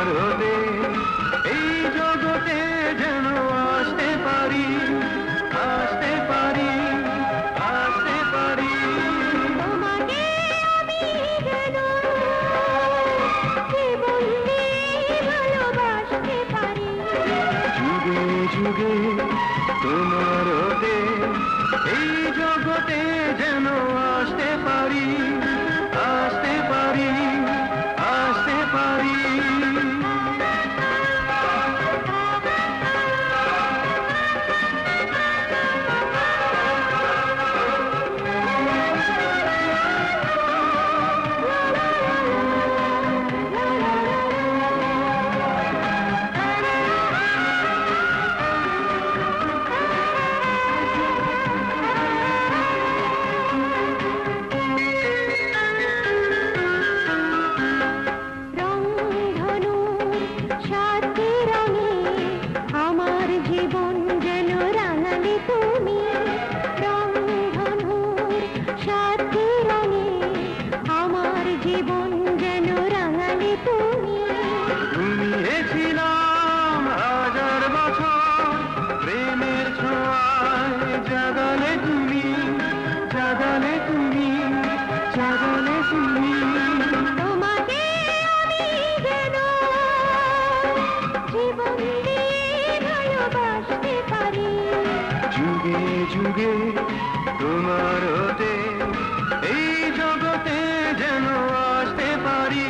তোমার হতে এই জগতে যেন আসতে পারি, আসতে পারি, আসতে পারি। তোমাকে আমি যেন জীবন দিয়ে ভালোবাসতে পারি। যুগে যুগে তোমার হতে এই জগতে যেন আসতে পারি, আসতে পারি, আসতে পারি। জীবন যেন রাঙালে তুমি, রংধনুর সাথে রঙে আমার জীবন যেন রাঙালে তুমি। ঘুমিয়েছিলাম হাজার বছর প্রেমের ছোঁয়ায়, জাগালে তুমি, জাগালে তুমি, জাগালে তুমি। তোমাকে আমি যেন জীবন দিয়ে ভালোবাসতে পারি। যুগে যুগে তোমার হতে এই জগতে যেন আসতে পারি।